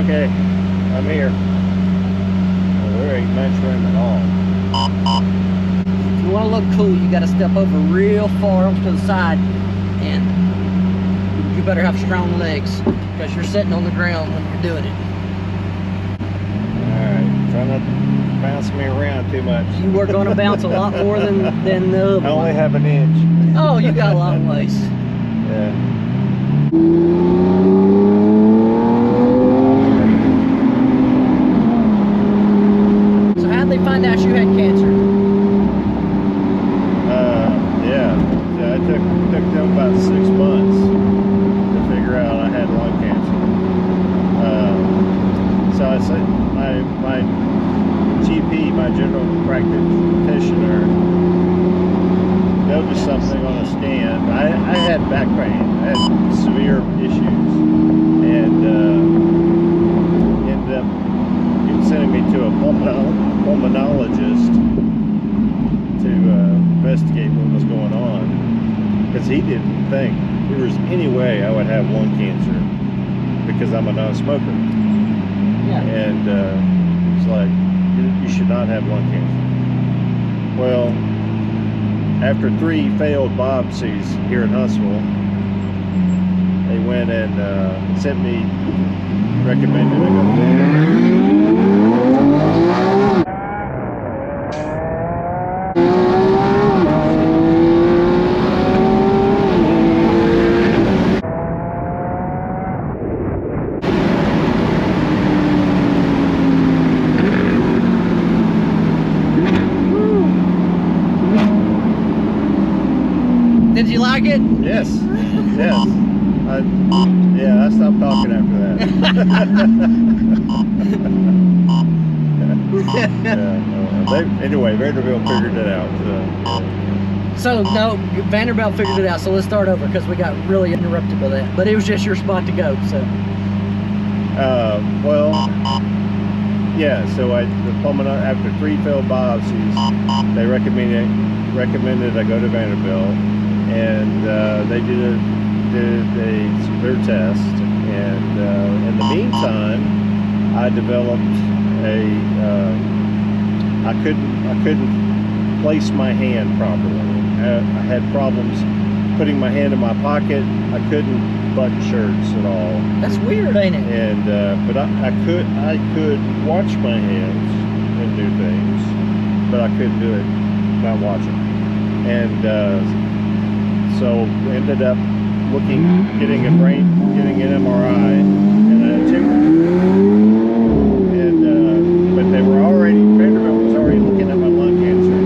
Okay, I'm here. Well, there ain't much room at all. If you want to look cool, you got to step over real far off to the side, and you better have strong legs because you're sitting on the ground when you're doing it. Alright, try not to bounce me around too much. You are going to bounce a lot more than the other I only one. have an inch. Oh, you got a lot of ways. Yeah. So how'd they find out you had cancer? Yeah, it took them about 6 months to figure out I had lung cancer. So I said, my GP, my general practitioner, noticed something on a scan. I had back pain. I had severe issues, and ended up sending me to a pulmonologist to investigate what was going on, because he didn't think there was any way I would have lung cancer because I'm a non-smoker. Yeah. And it's like, you should not have lung cancer. Well, after 3 failed biopsies here in Huntsville, they went and sent me, recommended I go to Did you like it? Yes, yes. Yeah, I stopped talking after that. Anyway, Vanderbilt figured it out. So no, Vanderbilt figured it out. So let's start over because we got really interrupted by that. But it was just your spot to go. So. Well, yeah. So after 3 failed biopsies, they recommended I go to Vanderbilt, and they did their test, and in the meantime, I developed I couldn't place my hand properly. I had problems putting my hand in my pocket. I couldn't button shirts at all. That's weird, ain't it? And but I could watch my hands and do things, but I couldn't do it not watching. And so ended up getting an MRI, and a tumor. And but Vanderbilt was already looking at my lung cancer,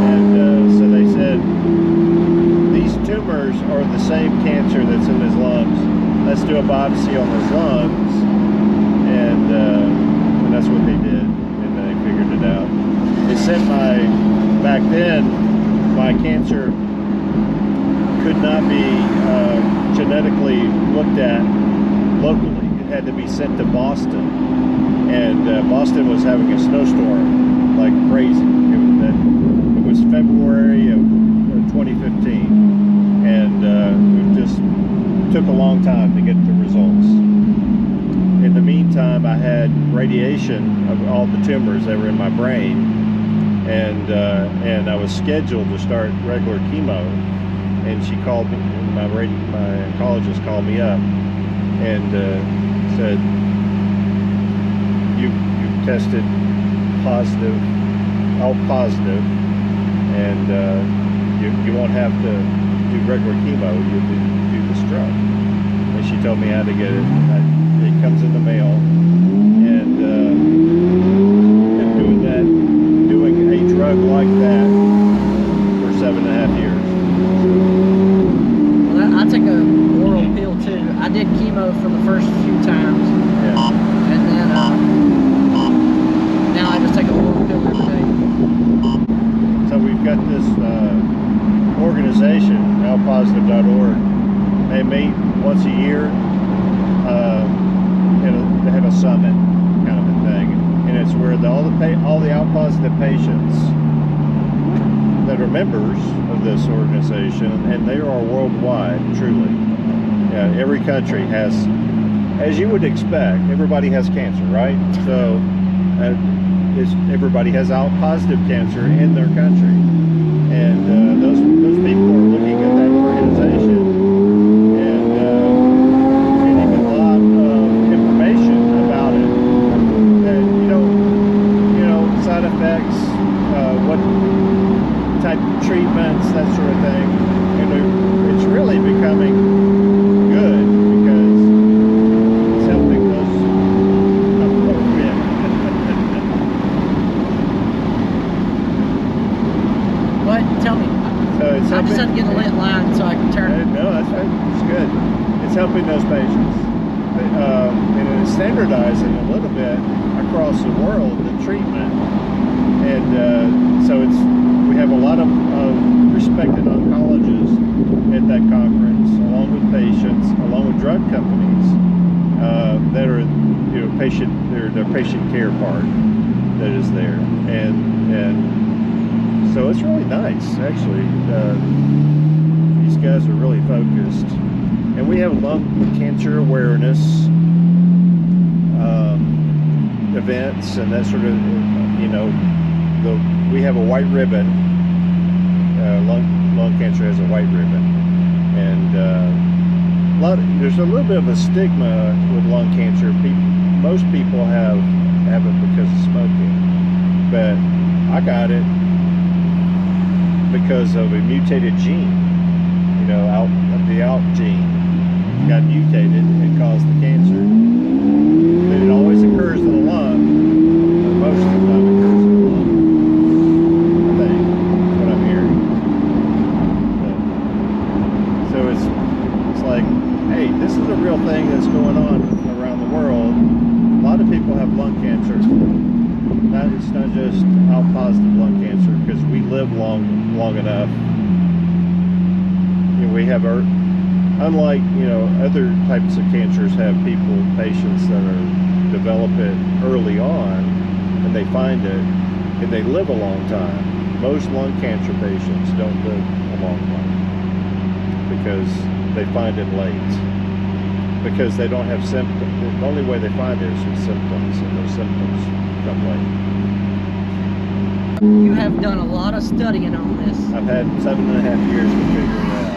and so they said, these tumors are the same cancer that's in his lungs. Let's do a biopsy on his lungs, and that's what they did, and they figured it out. They said back then, my cancer could not be genetically looked at locally. It had to be sent to Boston, and Boston was having a snowstorm like crazy. It was February of 2015, and it just took a long time to get the results. In the meantime, I had radiation of all the tumors that were in my brain, and I was scheduled to start regular chemo. And she called me, my oncologist called me up and said, you tested positive, all positive, and you won't have to do regular chemo, you'll do this drug. And she told me how to get it. It comes in the mail, and been doing a drug like that for 7.5 years. I take a oral pill too. I did chemo for the first few times, and then now I just take a oral pill every day. So we've got this organization, alpositive.org. They meet once a year. They have a summit kind of a thing, and it's where all the alpositive patients that are members of this organization, and they are worldwide, truly. Yeah, every country has as you would expect, everybody has cancer, right? So everybody has positive cancer in their country, and those people are looking at that organization and getting a lot of information about it, that you know side effects, what type of treatments, that sort of thing, and it's really becoming good because it's helping those. What? Tell me. So it's I helping, just had to get a lit line so I can turn it. No, that's right. It's good. It's helping those patients, and it's standardizing a little bit across the world the treatment, and so we have a lot of respected oncologists at that conference, along with patients, along with drug companies that are their patient care part that is there, and so it's really nice, actually. These guys are really focused, and we have lung cancer awareness events and that sort of, we have a white ribbon. Lung cancer has a white ribbon, and there's a little bit of a stigma with lung cancer. Most people have it because of smoking, but I got it because of a mutated gene. The ALK gene got mutated and caused the cancer. But it always occurs in the lung, or most of the time it occurs in the lung, I think. That's what I'm hearing. So it's like, hey, this is a real thing that's going on around the world. A lot of people have lung cancer. It's not just ALK positive lung cancer, because we live long enough. We have unlike other types of cancers, have patients that develop it early on, and they find it, and they live a long time. Most lung cancer patients don't live a long time because they find it late, because they don't have symptoms. The only way they find it is with symptoms, and those symptoms come late. You have done a lot of studying on this. I've had 7.5 years to figure it out.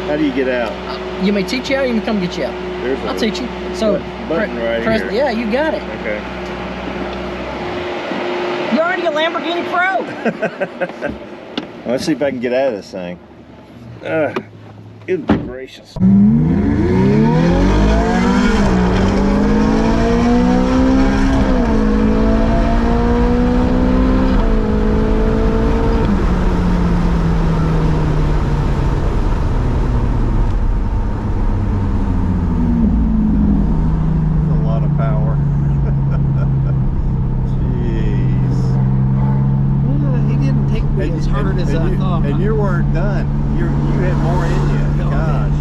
How do you get out? You may teach you out, or you may come get you out. I'll teach you. So button right here. Yeah, you got it. Okay. You're already a Lamborghini Pro. Let's see if I can get out of this thing. Goodness gracious. And you weren't done. You had more in you. Oh, gosh.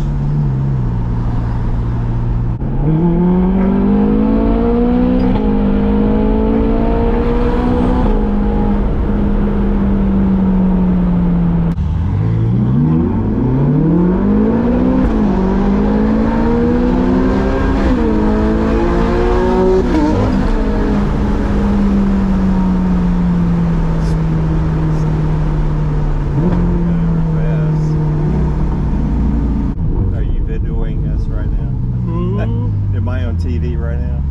TV right now?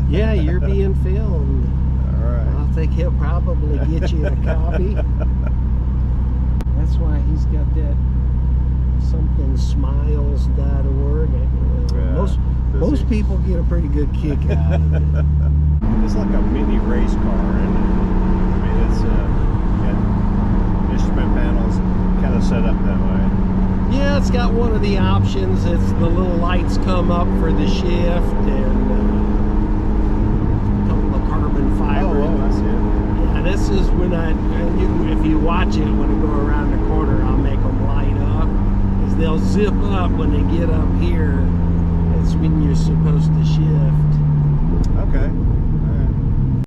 Yeah, you're being filmed. All right. I think he'll probably get you a copy. That's why he's got that something smiles.org. Most people get a pretty good kick out of it. It's like a mini race car, isn't it? I mean, it's instrument panels kind of set up that way. Yeah, it's got one of the options. It's the little lights come up for the shift, and a couple of carbon fiber. Oh, that's it. Yeah, this is when if you watch it, when I go around the corner, I'll make them light up, because they'll zip up when they get up here. It's when you're supposed to shift.